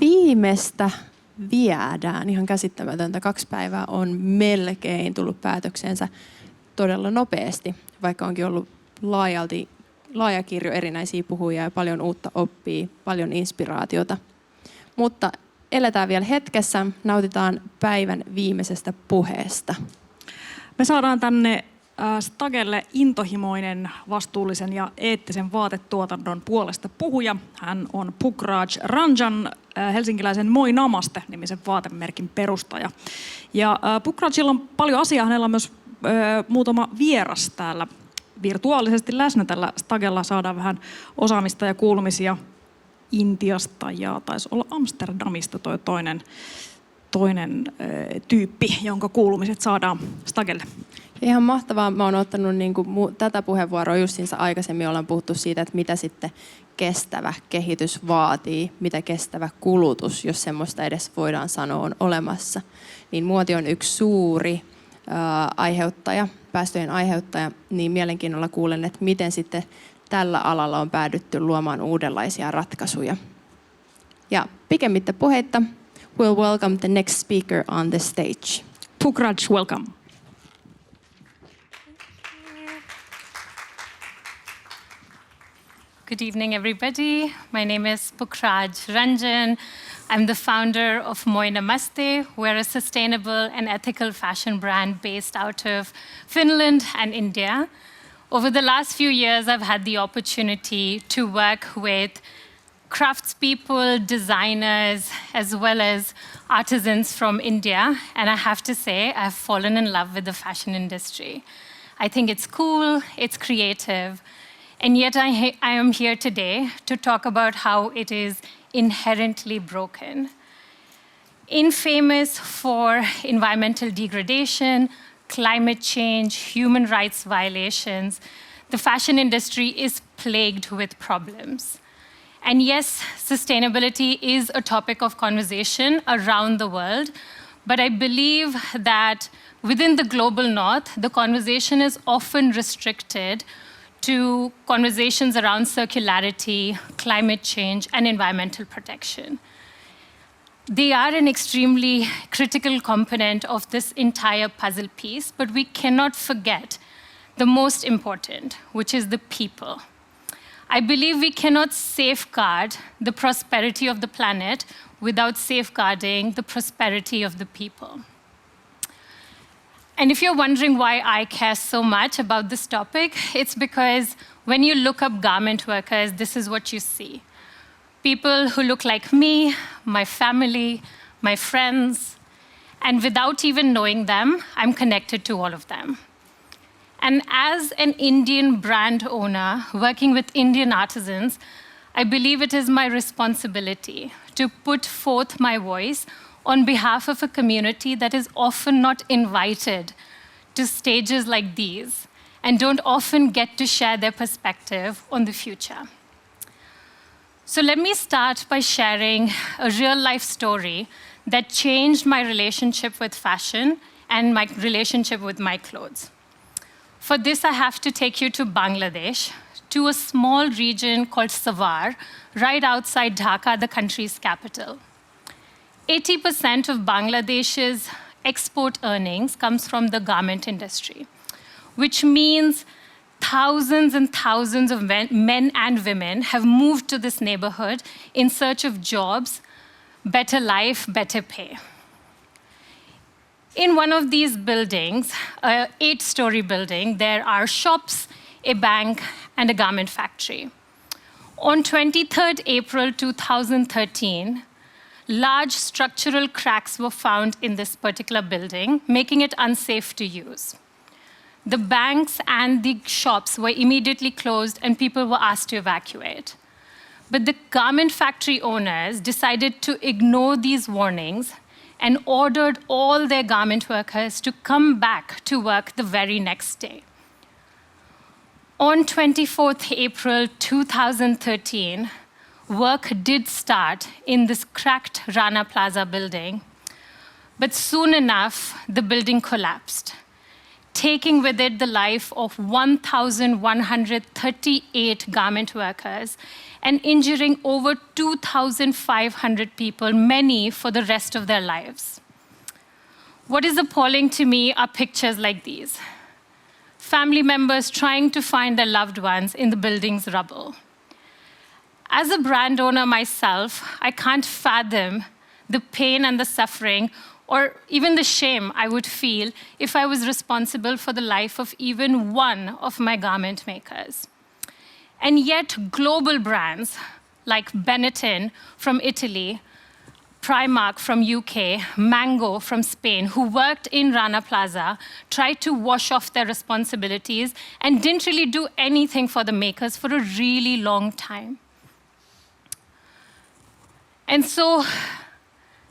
Viimeistä viedään. Ihan käsittämätöntä. 2 päivää on melkein tullut päätöksensä todella nopeasti, vaikka onkin ollut laaja kirjo erinäisiä puhujia ja paljon uutta oppia, paljon inspiraatiota. Mutta eletään vielä hetkessä, nautitaan päivän viimeisestä puheesta. Me saadaan tänne Stagelle intohimoinen, vastuullisen ja eettisen vaatetuotannon puolesta puhuja. Hän on Pukhraj Ranjan, Helsinkiläisen Moi Namaste -nimisen vaatemerkin perustaja. Ja Pukhrajilla on paljon asiaa, hänellä on myös muutama vieras täällä virtuaalisesti läsnä. Tällä Stagella saadaan vähän osaamista ja kuulumisia Intiasta ja taisi olla Amsterdamista toi toinen tyyppi, jonka kuulumiset saadaan Stagelle. Ihan mahtavaa. Mä oon ottanut tätä puheenvuoroa justiinsa aikaisemmin. Ollaan puhuttu siitä, että mitä sitten kestävä kehitys vaatii, mitä kestävä kulutus, jos semmoista edes voidaan sanoa, on olemassa. Niin muoti on yksi suuri aiheuttaja, päästöjen aiheuttaja, niin mielenkiinnolla kuulen, että miten sitten tällä alalla on päädytty luomaan uudenlaisia ratkaisuja. Ja pikemmittä puheitta, we'll welcome the next speaker on the stage. Pukhraj, welcome. Good evening, everybody. My name is Pukhraj Ranjan. I'm the founder of Moi Namaste. We're a sustainable and ethical fashion brand based out of Finland and India. Over the last few years, I've had the opportunity to work with craftspeople, designers, as well as artisans from India. And I have to say, I've fallen in love with the fashion industry. I think it's cool, it's creative. And yet I am here today to talk about how it is inherently broken. Infamous for environmental degradation, climate change, human rights violations, the fashion industry is plagued with problems. And yes, sustainability is a topic of conversation around the world, but I believe that within the global north, the conversation is often restricted to conversations around circularity, climate change, and environmental protection. They are an extremely critical component of this entire puzzle piece, but we cannot forget the most important, which is the people. I believe we cannot safeguard the prosperity of the planet without safeguarding the prosperity of the people. And if you're wondering why I care so much about this topic, it's because when you look up garment workers, this is what you see. People who look like me, my family, my friends, and without even knowing them, I'm connected to all of them. And as an Indian brand owner working with Indian artisans, I believe it is my responsibility to put forth my voice on behalf of a community that is often not invited to stages like these and don't often get to share their perspective on the future. So let me start by sharing a real-life story that changed my relationship with fashion and my relationship with my clothes. For this, I have to take you to Bangladesh, to a small region called Savar, right outside Dhaka, the country's capital. 80% of Bangladesh's export earnings comes from the garment industry, which means thousands and thousands of men and women have moved to this neighborhood in search of jobs, better life, better pay. In one of these buildings, an 8-story building, there are shops, a bank, and a garment factory. On 23rd April 2013, large structural cracks were found in this particular building, making it unsafe to use. The banks and the shops were immediately closed and people were asked to evacuate. But the garment factory owners decided to ignore these warnings and ordered all their garment workers to come back to work the very next day. On 24th April 2013, work did start in this cracked Rana Plaza building, but soon enough, the building collapsed. taking with it the life of 1,138 garment workers and injuring over 2,500 people, many for the rest of their lives. What is appalling to me are pictures like these. Family members trying to find their loved ones in the building's rubble. As a brand owner myself, I can't fathom the pain and the suffering or even the shame I would feel if I was responsible for the life of even one of my garment makers. And yet, global brands like Benetton from Italy, Primark from UK, Mango from Spain, who worked in Rana Plaza, tried to wash off their responsibilities and didn't really do anything for the makers for a really long time. And so,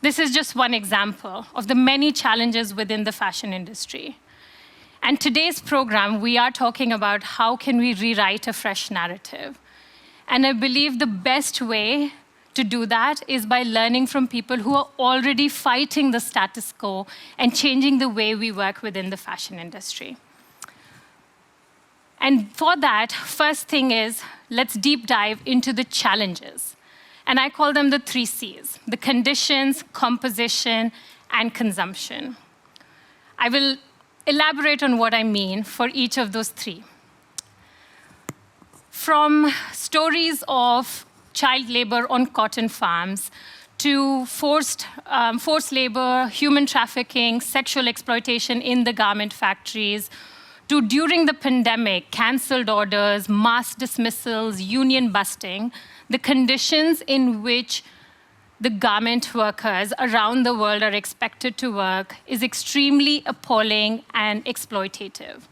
this is just one example of the many challenges within the fashion industry. And today's program, we are talking about how can we rewrite a fresh narrative. And I believe the best way to do that is by learning from people who are already fighting the status quo and changing the way we work within the fashion industry. And for that, first thing is, let's deep dive into the challenges. And I call them the 3 C's: the conditions, composition, and consumption. I will elaborate on what I mean for each of those 3. From stories of child labor on cotton farms to forced labor, human trafficking, sexual exploitation in the garment factories, to during the pandemic, canceled orders, mass dismissals, union busting, the conditions in which the garment workers around the world are expected to work is extremely appalling and exploitative.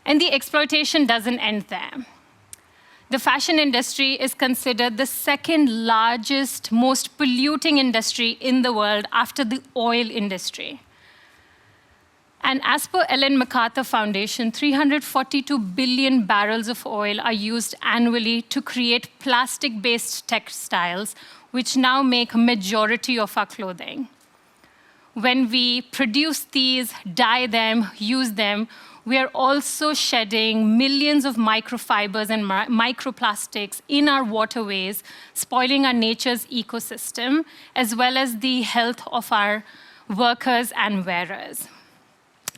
And the exploitation doesn't end there. The fashion industry is considered the second largest, most polluting industry in the world after the oil industry. And as per Ellen MacArthur Foundation, 342 billion barrels of oil are used annually to create plastic-based textiles, which now make a majority of our clothing. When we produce these, dye them, use them, we are also shedding millions of microfibers and microplastics in our waterways, spoiling our nature's ecosystem, as well as the health of our workers and wearers.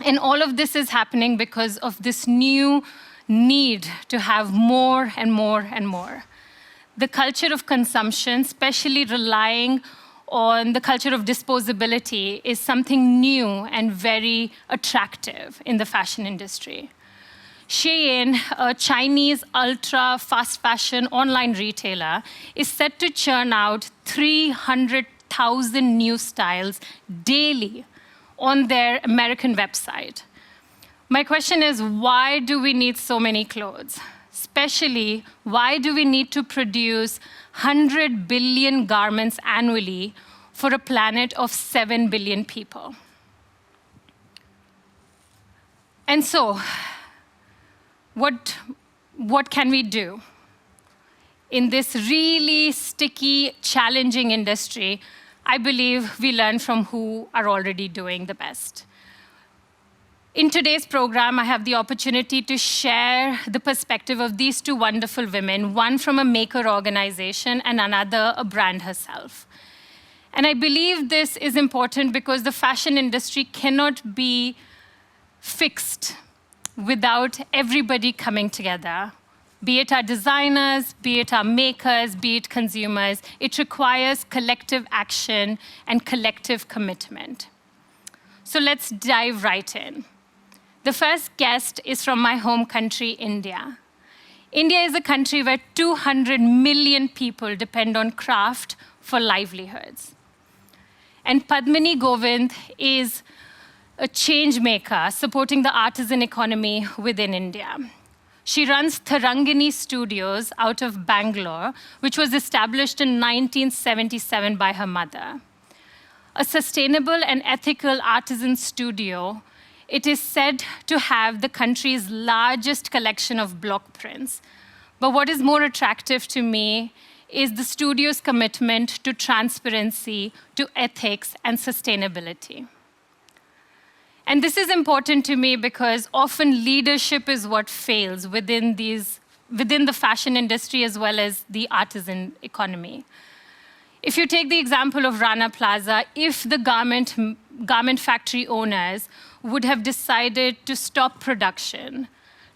And all of this is happening because of this new need to have more and more and more. The culture of consumption, especially relying on the culture of disposability, is something new and very attractive in the fashion industry. Shein, a Chinese ultra fast fashion online retailer, is set to churn out 300,000 new styles daily on their American website. My question is, why do we need so many clothes? Especially, why do we need to produce 100 billion garments annually for a planet of 7 billion people? And so, what can we do? In this really sticky, challenging industry, I believe we learn from who are already doing the best. In today's program, I have the opportunity to share the perspective of these 2 wonderful women, one from a maker organization and another a brand herself. And I believe this is important because the fashion industry cannot be fixed without everybody coming together. Be it our designers, be it our makers, be it consumers, it requires collective action and collective commitment. So let's dive right in. The first guest is from my home country, India. India is a country where 200 million people depend on craft for livelihoods. And Padmini Govind is a change maker supporting the artisan economy within India. She runs Tharangini Studios out of Bangalore, which was established in 1977 by her mother. A sustainable and ethical artisan studio, it is said to have the country's largest collection of block prints. But what is more attractive to me is the studio's commitment to transparency, to ethics, and sustainability. And this is important to me because often leadership is what fails within the fashion industry as well as the artisan economy. If you take the example of Rana Plaza, if the garment factory owners would have decided to stop production,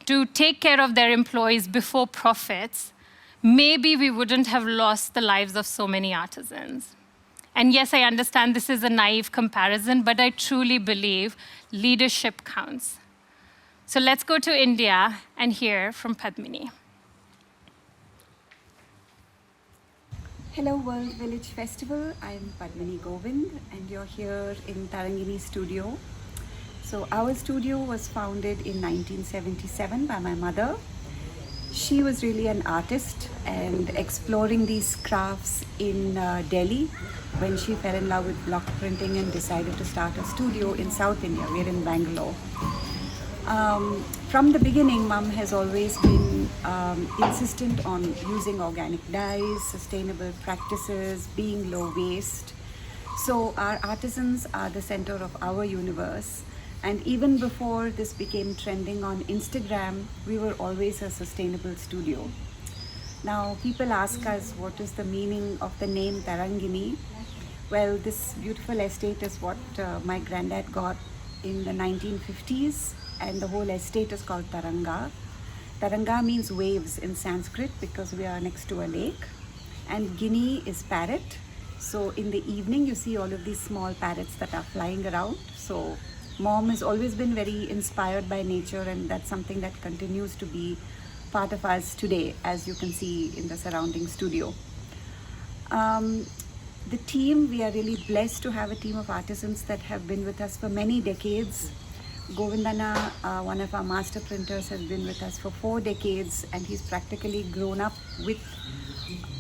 to take care of their employees before profits, maybe we wouldn't have lost the lives of so many artisans. And yes, I understand this is a naive comparison, but I truly believe leadership counts. So let's go to India and hear from Padmini. Hello World Village Festival, I'm Padmini Govind and you're here in Tharangini Studio. So our studio was founded in 1977 by my mother. She was really an artist and exploring these crafts in Delhi when she fell in love with block printing and decided to start a studio in South India. We're in Bangalore. From the beginning, Mum has always been insistent on using organic dyes, sustainable practices, being low waste. So our artisans are the center of our universe. And even before this became trending on Instagram, we were always a sustainable studio. Now, people ask us what is the meaning of the name Tharangini. Well, this beautiful estate is what my granddad got in the 1950s, and the whole estate is called Taranga. Taranga means waves in Sanskrit because we are next to a lake. And Gini is parrot. So in the evening, you see all of these small parrots that are flying around. So Mom has always been very inspired by nature, and that's something that continues to be part of us today, as you can see in the surrounding studio. The team, we are really blessed to have a team of artisans that have been with us for many decades. Govindana, one of our master printers, has been with us for 4 decades, and he's practically grown up with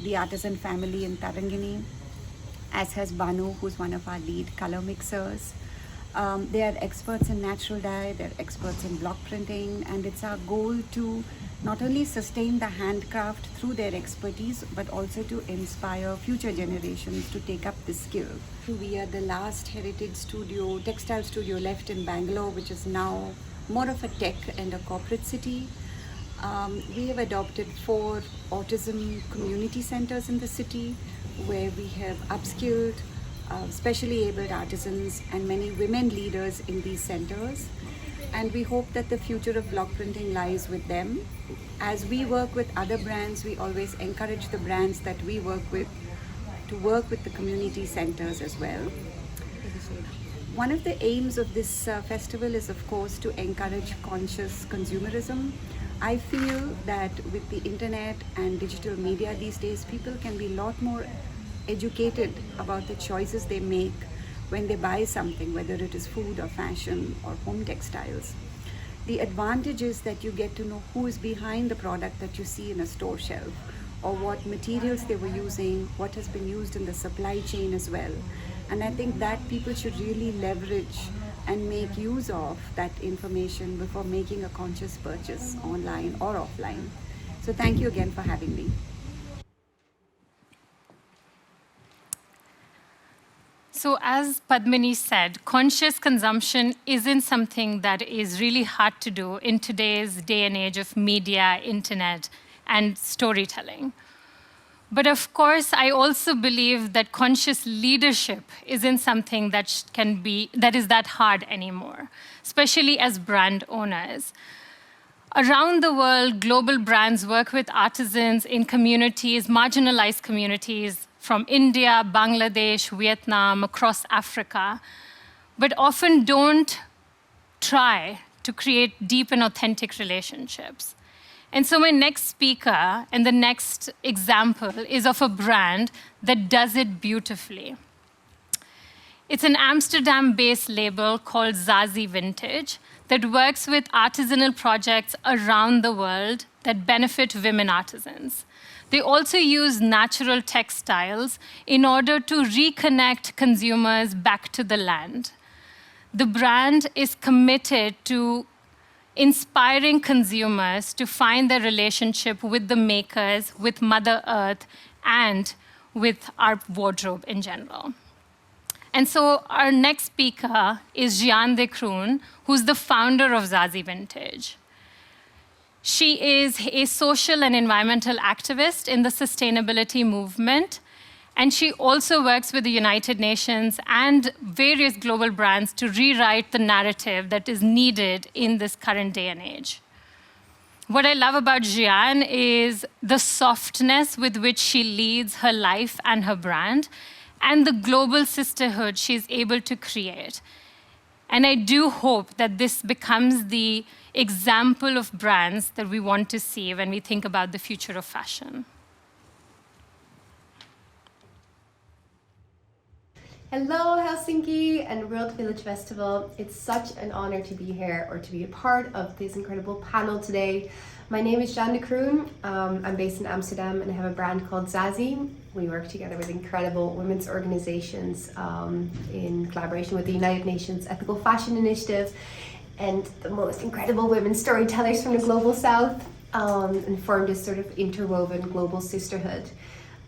the artisan family in Tharangini, as has Banu, who's one of our lead color mixers. They are experts in natural dye, they're experts in block printing, and it's our goal to not only sustain the handcraft through their expertise, but also to inspire future generations to take up this skill. We are the last heritage studio, textile studio left in Bangalore, which is now more of a tech and a corporate city. We have adopted 4 autism community centers in the city, where we have upskilled specially abled artisans and many women leaders in these centers. And we hope that the future of block printing lies with them. As we work with other brands, we always encourage the brands that we work with to work with the community centers as well. One of the aims of this festival is, of course, to encourage conscious consumerism. I feel that with the internet and digital media these days, people can be a lot more educated about the choices they make when they buy something, whether it is food or fashion or home textiles. The advantage is that you get to know who is behind the product that you see in a store shelf, or what materials they were using, what has been used in the supply chain as well. And I think that people should really leverage and make use of that information before making a conscious purchase online or offline. So thank you again for having me. So as Padmini said, conscious consumption isn't something that is really hard to do in today's day and age of media, internet, and storytelling. But of course, I also believe that conscious leadership isn't something that is that hard anymore, especially as brand owners. Around the world, global brands work with artisans in communities, marginalized communities, from India, Bangladesh, Vietnam, across Africa, but often don't try to create deep and authentic relationships. And so my next speaker and the next example is of a brand that does it beautifully. It's an Amsterdam-based label called Zazi Vintagen that works with artisanal projects around the world that benefit women artisans. They also use natural textiles in order to reconnect consumers back to the land. The brand is committed to inspiring consumers to find their relationship with the makers, with Mother Earth, and with our wardrobe in general. And so our next speaker is Jeanne de Kroon, who's the founder of Zazi Vintage. She is a social and environmental activist in the sustainability movement, and she also works with the United Nations and various global brands to rewrite the narrative that is needed in this current day and age. What I love about Jeanne is the softness with which she leads her life and her brand, and the global sisterhood she's able to create. And I do hope that this becomes the example of brands that we want to see when we think about the future of fashion. Hello, Helsinki and World Village Festival. It's such an honor to be here or to be a part of this incredible panel today. My name is Jeanne de Kroon. I'm based in Amsterdam and I have a brand called Zazi. We work together with incredible women's organizations in collaboration with the United Nations Ethical Fashion Initiative and the most incredible women storytellers from the Global South, and form this sort of interwoven global sisterhood.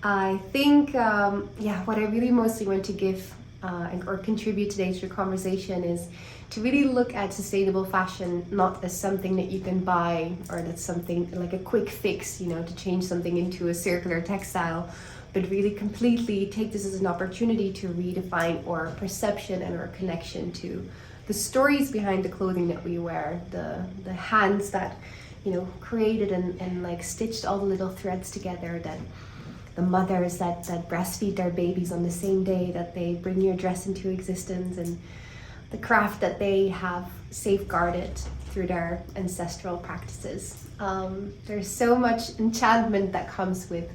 I think, what I really mostly want to give or contribute today to the conversation is to really look at sustainable fashion not as something that you can buy or that's something like a quick fix, to change something into a circular textile, but really completely take this as an opportunity to redefine our perception and our connection to the stories behind the clothing that we wear, the hands that, created and like stitched all the little threads together, that the mothers that breastfeed their babies on the same day that they bring your dress into existence, and the craft that they have safeguarded through their ancestral practices. There's so much enchantment that comes with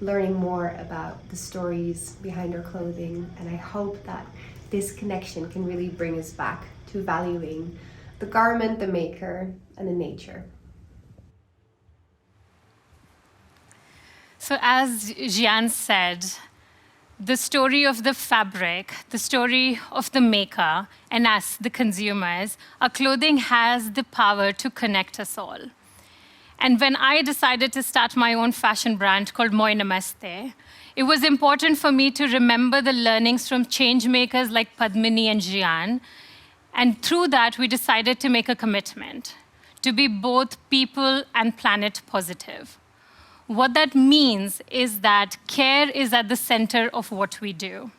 learning more about the stories behind our clothing, and I hope that this connection can really bring us back to valuing the garment, the maker, and the nature. So as Jeanne said, the story of the fabric, the story of the maker, and us, the consumers, our clothing has the power to connect us all. And when I decided to start my own fashion brand called Moi Namaste, it was important for me to remember the learnings from change makers like Padmini and Jeanne. And through that, we decided to make a commitment to be both people and planet positive. What that means is that care is at the center of what we do.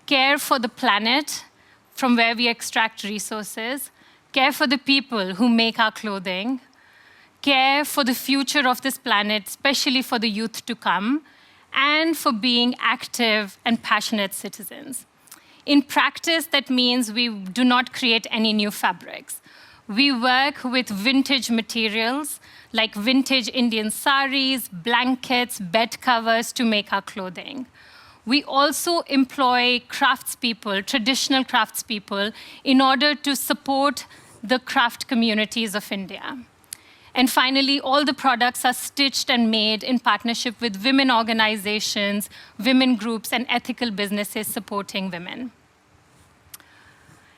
Care for the planet, from where we extract resources, care for the people who make our clothing, care for the future of this planet, especially for the youth to come, and for being active and passionate citizens. In practice, that means we do not create any new fabrics. We work with vintage materials, like vintage Indian saris, blankets, bed covers to make our clothing. We also employ craftspeople, traditional craftspeople, in order to support the craft communities of India. And finally, all the products are stitched and made in partnership with women organizations, women groups, and ethical businesses supporting women.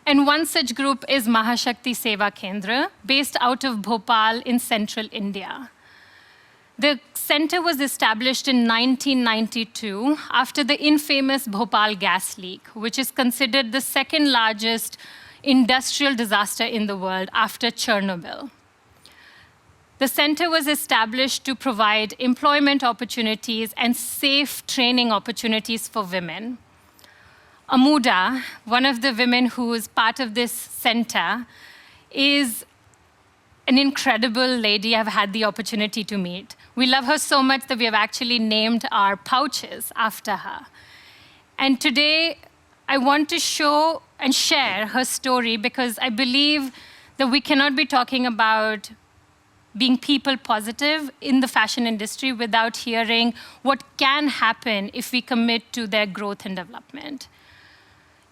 And one such group is Mahashakti Seva Kendra, based out of Bhopal in central India. The center was established in 1992 after the infamous Bhopal gas leak, which is considered the second largest industrial disaster in the world after Chernobyl. The center was established to provide employment opportunities and safe training opportunities for women. Amuda, one of the women who is part of this center, is an incredible lady I've had the opportunity to meet. We love her so much that we have actually named our pouches after her. And today, I want to show and share her story because I believe that we cannot be talking about being people positive in the fashion industry without hearing what can happen if we commit to their growth and development.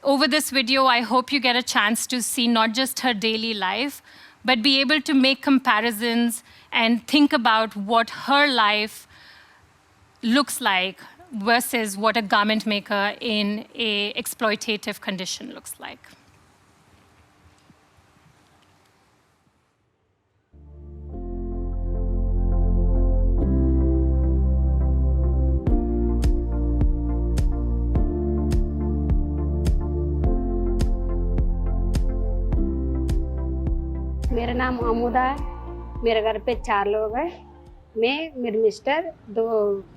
Over this video, I hope you get a chance to see not just her daily life, but be able to make comparisons and think about what her life looks like versus what a garment maker in an exploitative condition looks like. नाम अमुदा है। मेरे घर पे 4 लोग हैं, मैं, मेरे mister, 2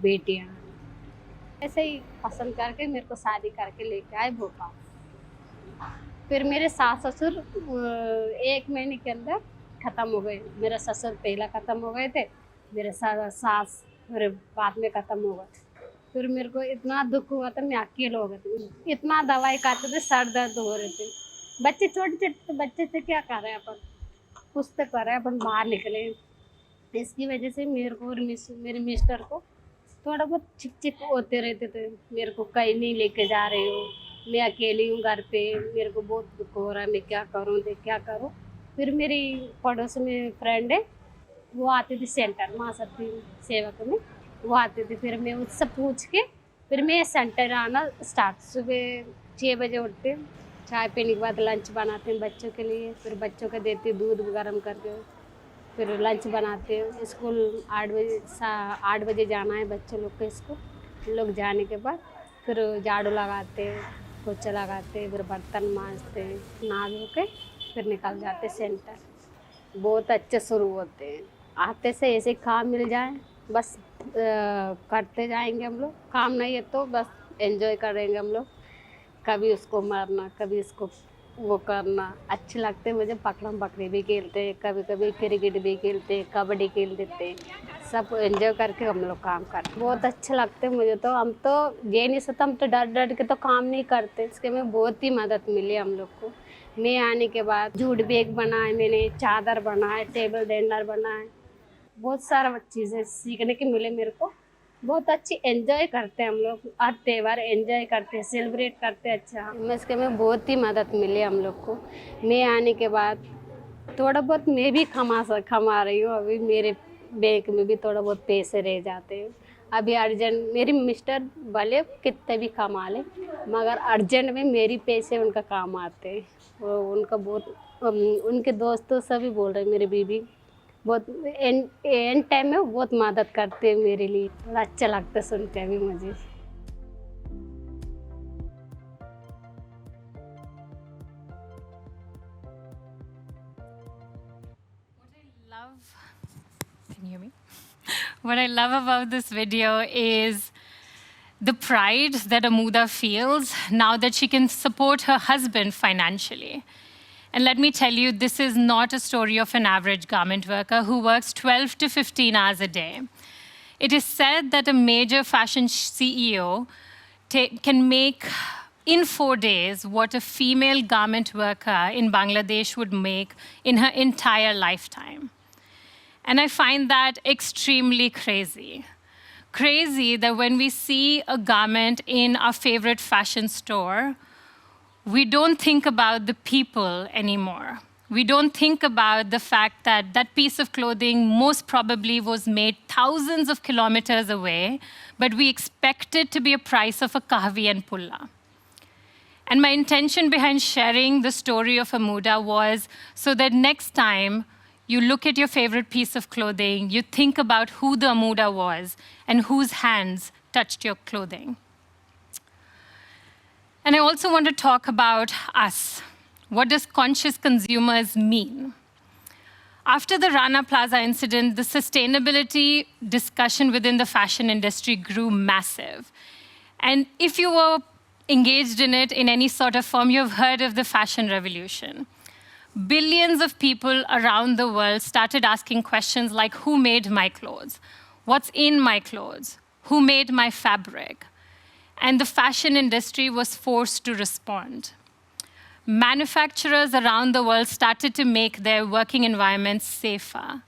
बेटियां। ऐसे ही पसंद करके मेरे को शादी करके लेके आए भोपाल। फिर मेरे सास ससुर 1 महीने के अंदर ख़त्म हो गए। मेरे ससुर पहला ख़त्म हो गए थे, मेरे सास मेरे बाद में ख़त्म हो गए। फिर मेरे को इतना दुख हुआ था, मैं अकेले हो गई थी। इतना दवाई खाते थे, सर दर्द हो रहे थे। बच्चे छोटे छोटे बच्चे थे, क्या कर रहे हैं अपन, कुछ तो कर रहे हैं अपन, बाहर निकले। इसकी वजह से मेरे को और मेरे मिस्टर को थोड़ा बहुत चिक होते रहते थे। मेरे को कहीं नहीं लेके जा रहे हो, मैं अकेली हूँ घर पे, मेरे को बहुत दुख हो रहा है, मैं क्या करूँ क्या करूँ। फिर मेरी पड़ोस में फ्रेंड है, वो आती थी सेंटर महाशक्ति सेवक में, वो आती थी। फिर मैं उससे पूछ के फिर मैं सेंटर आना स्टार्ट। सुबह 6 बजे उठते, चाय पीने के बाद लंच बनाते हैं बच्चों के लिए। फिर बच्चों को देती दूध गर्म करके, फिर लंच बनाते हैं। स्कूल 8 बजे जाना है बच्चों लोग के स्कूल। लोग जाने के बाद फिर झाड़ू लगाते, पोछा लगाते, फिर बर्तन मांजते, नहा धो के फिर निकल जाते सेंटर। बहुत अच्छे शुरू होते हैं। आते से ऐसे काम मिल जाए बस करते जाएंगे हम लोग। काम नहीं है तो बस एंजॉय करेंगे हम लोग। कभी उसको मारना, कभी इसको वो करना अच्छे लगते हैं मुझे। पकड़म पकड़ी भी खेलते हैं, कभी कभी क्रिकेट भी खेलते हैं, कबड्डी खेल देते हैं, सब एंजॉय करके हम लोग काम करते हैं। बहुत अच्छे लगते हैं मुझे तो। हम तो ये नहीं सकते, हम तो डर के तो काम नहीं करते। इसके में बहुत ही मदद मिली हम लोग को। मैं आने के बाद जूट बैग बनाए मैंने, चादर बनाए, टेबल टेंडर बनाए, बहुत सारा चीज़ें सीखने के मिले मेरे को। बहुत अच्छी एंजॉय करते हैं हम लोग, हर त्यौहार एंजॉय करते हैं, सेलिब्रेट करते हैं। अच्छा इसके में बहुत ही मदद मिली हम लोग को। मैं आने के बाद थोड़ा बहुत मैं भी कमा रही हूँ। अभी मेरे बैंक में भी थोड़ा बहुत पैसे रह जाते हैं। अभी अर्जेंट मेरे मिस्टर भले कितने भी कमा ले, मगर अर्जेंट में मेरी पैसे उनका काम आते हैं। वो उनका बहुत उनके दोस्तों सभी बोल रहे हैं, मेरी बीबी बहुत एंड टाइम में बहुत मदद करते हैं मेरे लिए। थोड़ा अच्छा लगता है सुनते अभी मुझे। Can you hear me? What I love about this video is the pride that Amuda feels now that she can support her husband financially. And let me tell you, this is not a story of an average garment worker who works 12 to 15 hours a day. It is said that a major fashion CEO can make in 4 days what a female garment worker in Bangladesh would make in her entire lifetime. And I find that extremely crazy. Crazy that when we see a garment in our favorite fashion store, we don't think about the people anymore. We don't think about the fact that that piece of clothing most probably was made thousands of kilometers away, but we expect it to be a price of a kahvi and pulla. And my intention behind sharing the story of Amuda was so that next time you look at your favorite piece of clothing, you think about who the Amuda was and whose hands touched your clothing. And I also want to talk about us. What does conscious consumers mean? After the Rana Plaza incident, the sustainability discussion within the fashion industry grew massive. And if you were engaged in it in any sort of form, you've heard of the fashion revolution. Billions of people around the world started asking questions like, who made my clothes? What's in my clothes? Who made my fabric? And the fashion industry was forced to respond. Manufacturers around the world started to make their working environments safer.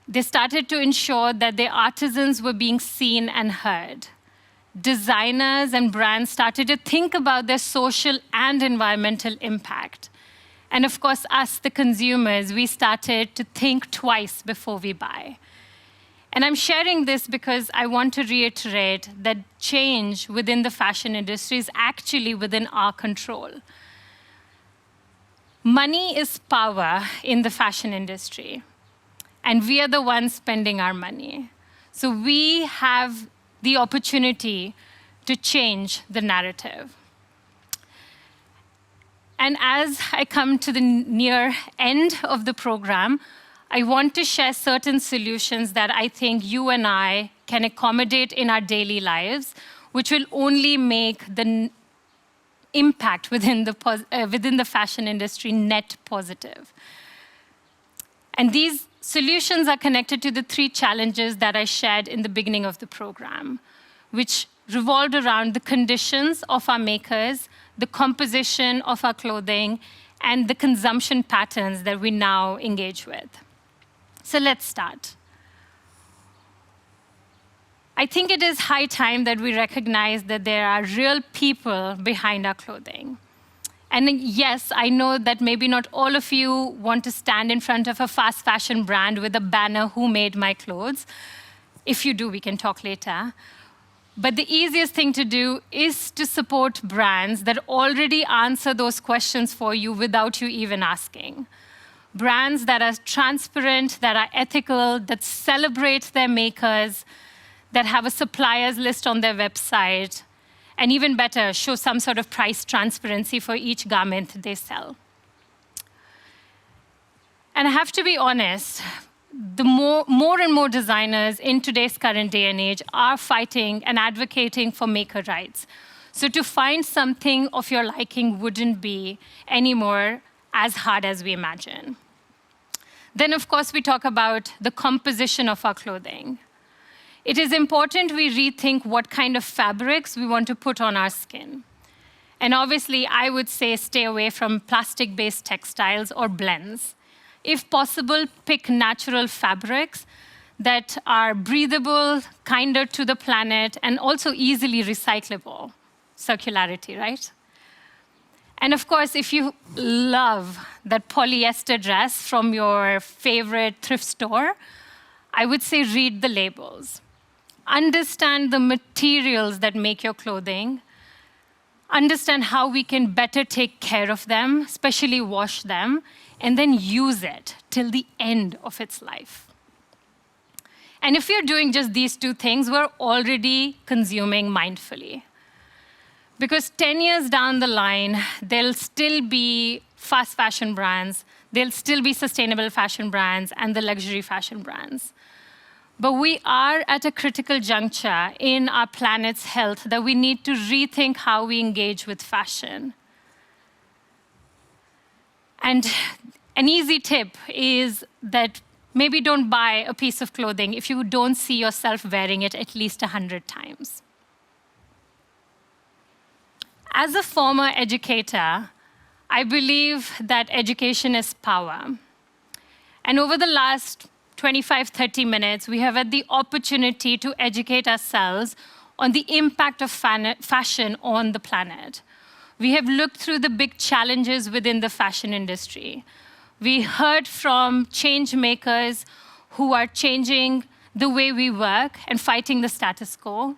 They started to ensure that their artisans were being seen and heard. Designers and brands started to think about their social and environmental impact. And of course, us, the consumers, we started to think twice before we buy. And I'm sharing this because I want to reiterate that change within the fashion industry is actually within our control. Money is power in the fashion industry, and we are the ones spending our money. So we have the opportunity to change the narrative. And as I come to the near end of the program, I want to share certain solutions that I think you and I can accommodate in our daily lives, which will only make the impact within the fashion industry net positive. And these solutions are connected to the 3 challenges that I shared in the beginning of the program, which revolved around the conditions of our makers, the composition of our clothing, and the consumption patterns that we now engage with. So let's start. I think it is high time that we recognize that there are real people behind our clothing. And yes, I know that maybe not all of you want to stand in front of a fast fashion brand with a banner, "Who made my clothes?" If you do, we can talk later. But the easiest thing to do is to support brands that already answer those questions for you without you even asking. Brands that are transparent, that are ethical, that celebrate their makers, that have a suppliers list on their website, and even better, show some sort of price transparency for each garment they sell. And I have to be honest, the more and more designers in today's current day and age are fighting and advocating for maker rights. So to find something of your liking wouldn't be anymore as hard as we imagine. Then, of course, we talk about the composition of our clothing. It is important we rethink what kind of fabrics we want to put on our skin. And obviously, I would say stay away from plastic-based textiles or blends. If possible, pick natural fabrics that are breathable, kinder to the planet, and also easily recyclable. Circularity, right? And of course, if you love that polyester dress from your favorite thrift store, I would say read the labels. Understand the materials that make your clothing. Understand how we can better take care of them, especially wash them, and then use it till the end of its life. And if you're doing just these 2 things, we're already consuming mindfully. Because 10 years down the line, there'll still be fast fashion brands, there'll still be sustainable fashion brands, and the luxury fashion brands. But we are at a critical juncture in our planet's health that we need to rethink how we engage with fashion. And an easy tip is that maybe don't buy a piece of clothing if you don't see yourself wearing it at least 100 times. As a former educator, I believe that education is power. And over the last 25-30 minutes, we have had the opportunity to educate ourselves on the impact of fashion on the planet. We have looked through the big challenges within the fashion industry. We heard from change makers who are changing the way we work and fighting the status quo.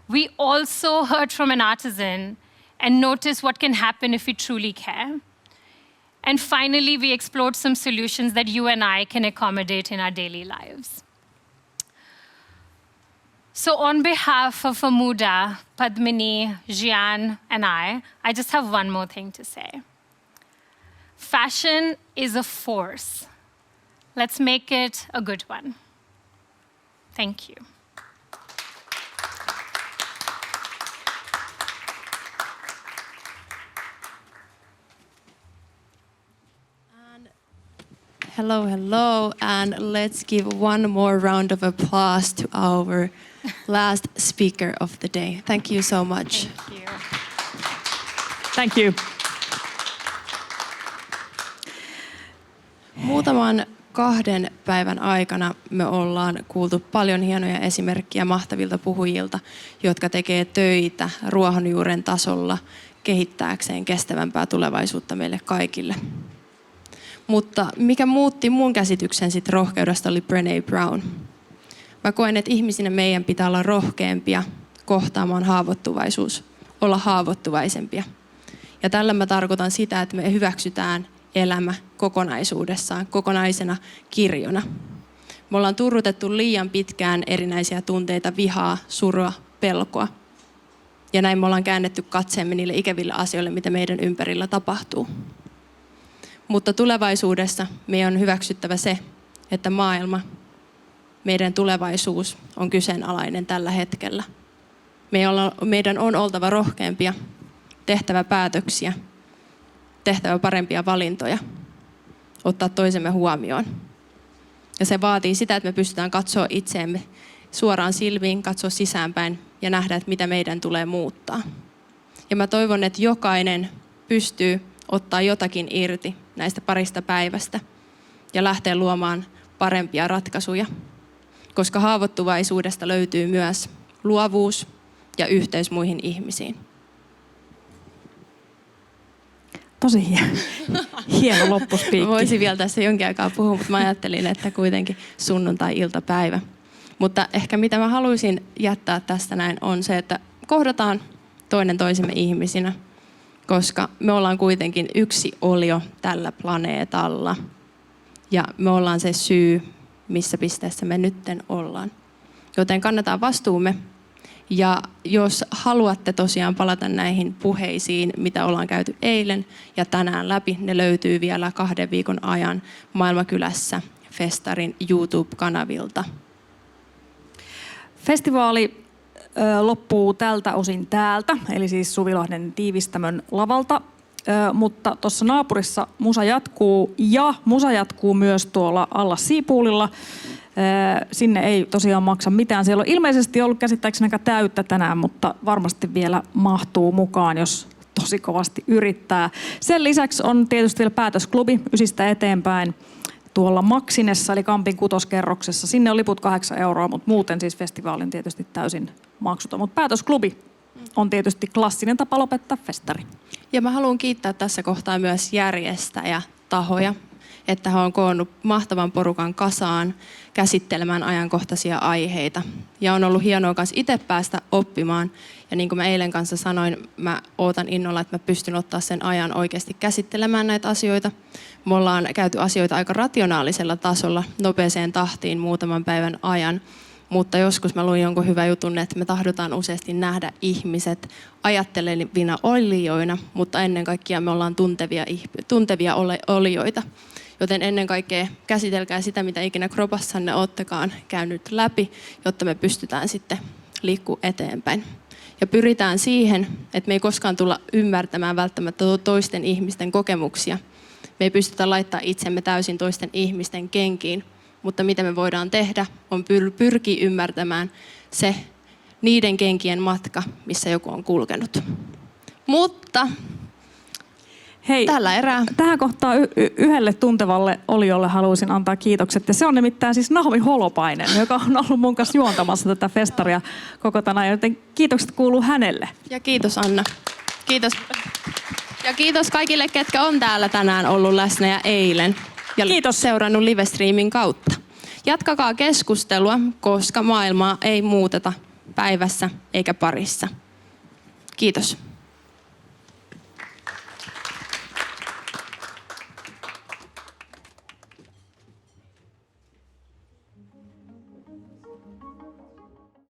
We also heard from an artisan and noticed what can happen if we truly care. And finally, we explored some solutions that you and I can accommodate in our daily lives. So on behalf of Amuda, Padmini, Jeanne, and I just have one more thing to say. Fashion is a force. Let's make it a good one. Thank you. Hello, hello, and let's give one more round of applause to our last speaker of the day. Thank you so much. Thank you. Thank you. Muutaman 2 päivän aikana me ollaan kuultu paljon hienoja esimerkkejä mahtavilta puhujilta, jotka tekee töitä ruohonjuuren tasolla kehittääkseen kestävämpää tulevaisuutta meille kaikille. Mutta mikä muutti mun käsityksen sit rohkeudesta oli Brené Brown. Mä koen, että ihmisinä meidän pitää olla rohkeampia kohtaamaan haavoittuvaisuus, olla haavoittuvaisempia. Ja tällä mä tarkoitan sitä, että me hyväksytään elämä kokonaisuudessaan, kokonaisena kirjona. Me ollaan turrutettu liian pitkään erinäisiä tunteita, vihaa, surua, pelkoa. Ja näin me ollaan käännetty katseemme niille ikäville asioille, mitä meidän ympärillä tapahtuu. Mutta tulevaisuudessa meidän on hyväksyttävä se, että maailma, meidän tulevaisuus on kyseenalainen tällä hetkellä. Meidän on oltava rohkeampia, tehtävä päätöksiä, tehtävä parempia valintoja, ottaa toisemme huomioon. Ja se vaatii sitä, että me pystytään katsoa itseemme suoraan silmiin, katsoa sisäänpäin ja nähdä, että mitä meidän tulee muuttaa. Ja mä toivon, että jokainen pystyy ottaa jotakin irti näistä parista päivästä ja lähteä luomaan parempia ratkaisuja, koska haavoittuvaisuudesta löytyy myös luovuus ja yhteys muihin ihmisiin. Tosi hieno loppuspiikki. Voisin vielä tässä jonkin aikaa puhua, mutta mä ajattelin, että kuitenkin sunnuntai-iltapäivä. Mutta ehkä mitä mä haluaisin jättää tästä näin on se, että kohdataan toinen toisemme ihmisinä, koska me ollaan kuitenkin yksi olio tällä planeetalla. Ja me ollaan se syy, missä pisteessä me nytten ollaan. Joten kannetaan vastuumme. Ja jos haluatte tosiaan palata näihin puheisiin, mitä ollaan käyty eilen ja tänään läpi, ne löytyy vielä 2 viikon ajan Maailmakylässä festarin YouTube-kanavilta. Festivaali loppuu tältä osin täältä, eli siis Suvilahden tiivistämön lavalta. Mutta tuossa naapurissa musa jatkuu ja musa jatkuu myös tuolla alla Siipuulilla. Sinne ei tosiaan maksa mitään. Siellä on ilmeisesti ollut käsittääkseni aika täyttä tänään, mutta varmasti vielä mahtuu mukaan, jos tosi kovasti yrittää. Sen lisäksi on tietysti vielä päätösklubi 9 eteenpäin tuolla Maksinessa, eli Kampin 6. kerroksessa. Sinne on liput 8 €, mutta muuten siis festivaalin tietysti täysin maksuton. Mutta päätösklubi on tietysti klassinen tapa lopettaa festari. Ja mä haluan kiittää tässä kohtaa myös järjestäjätahoja, että he on koonnut mahtavan porukan kasaan käsittelemään ajankohtaisia aiheita. Ja on ollut hienoa myös itse päästä oppimaan. Ja niin kuin mä eilen kanssa sanoin, mä ootan innolla, että mä pystyn ottaa sen ajan oikeasti käsittelemään näitä asioita. Me ollaan käyty asioita aika rationaalisella tasolla, nopeeseen tahtiin muutaman päivän ajan. Mutta joskus mä luin jonkun hyvän jutun, että me tahdotaan useasti nähdä ihmiset ajattelevina olioina, mutta ennen kaikkea me ollaan tuntevia olioita. Joten ennen kaikkea käsitelkää sitä, mitä ikinä kropassanne oottekaan käynyt läpi, jotta me pystytään sitten liikkua eteenpäin. Ja pyritään siihen, että me ei koskaan tulla ymmärtämään välttämättä toisten ihmisten kokemuksia. Me ei pystytä laittaa itsemme täysin toisten ihmisten kenkiin, mutta mitä me voidaan tehdä, on pyrkiä ymmärtämään se niiden kenkien matka, missä joku on kulkenut. Mutta hei, tällä erää. Tähän kohtaan yhdelle tuntevalle oliolle haluaisin antaa kiitokset. Ja se on nimittäin siis Naomi Holopainen, joka on ollut mun kanssa juontamassa tätä festaria koko tänään. Joten kiitokset kuuluu hänelle. Ja kiitos Anna. Kiitos. Ja kiitos kaikille, ketkä on täällä tänään ollut läsnä ja eilen. Ja kiitos seurannut livestreamin kautta. Jatkakaa keskustelua, koska maailmaa ei muuteta päivässä eikä parissa. Kiitos.